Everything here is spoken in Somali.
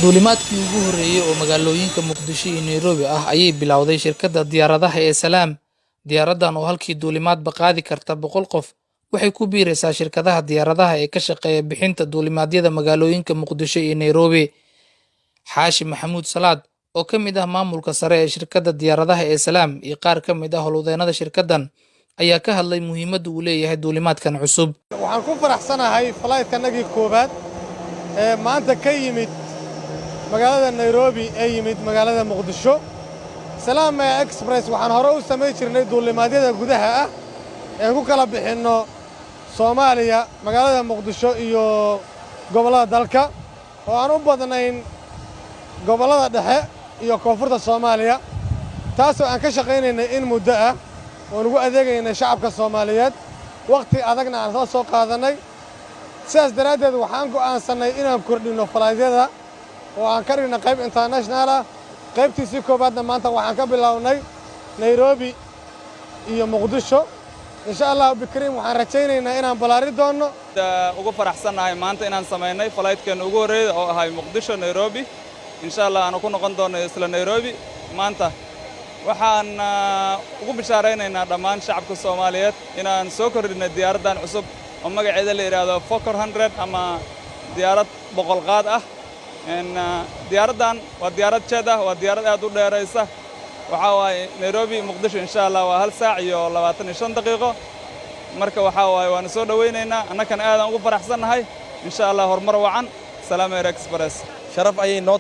duulimaadkii ugu horreeyay oo magaalooyinka Muqdisho iyo Nairobi ah ayay bilowday shirkadda diyaaradaha ee Salaam. Diyaaraddan oo halkii duulimaadba qaadi karta 100 qof waxay ku biiraysaa shirkadaha diyaaradaha ee ka shaqeeya bixinta duulimaadyada magaalooyinka Muqdisho iyo Nairobi. Xaashi Maxamuud Salaad oo ka mid ah maamulka sare ee shirkadda diyaaradaha ee Salaam iyo qaar ka mid ah howlwadeennada shirkaddan ayaa ka hadlay muhiimadda uu leeyahay duulimaadkan cusub. waxaan ku faraxsanahay flight-kanagii koobaad ee maanta ka yimid magaalada Nairobi ee yimid magaalada Muqdisho. Salaam Express waxaan hore u samayn jirnay duulimaadyada gudaha ah ee ku kala bixinno Soomaaliya, magaalada Muqdisho iyo gobollada dalka oo aan u badnayn gobollada dhexe iyo koonfurta Soomaaliya, taasoo aan ka shaqaynaynay in muddo ah oo ugu adeegaynay shacabka Soomaaliyeed waqti adagna aan soo qaadanay. sidaas daraaddeed waxaan go'aansanay inaan kordhino flight-yada oo aan ka dhigno qayb international ah. qaybtiisii koobaadna maanta waxaan ka bilownay Nairobi iyo Muqdisho. insha Allah bikriim waxaan rajaynaynaa inaan balaari doono. ugu faraxsanahay maanta inaan sameynay flight-kan ugu horeeyay oo ahay Muqdisho Nairobi. insha Allah aan ku noqon doono isla Nairobi maanta. waxaan ugu bishaaraynaynaa dhammaan shacabka Soomaaliyeed inaan soo kordhinay diyaaraddan cusub oo magaceeda la yiraahdo Fokker 100 ama diyaarad 100 qaad ah. diyaaraddan waa diyaarad jet ah, waa diyaarad aad u dheeraysa. waxa waaye Nairobi Muqdisho insha Allah waa 1 saac iyo 25 daqiiqo. marka waxa waaye waan soo dhaweynaynaa annagana aad aan ugu faraxsanahay insha Allah horumar wacan. Salaam Air Express sharaf ayay noo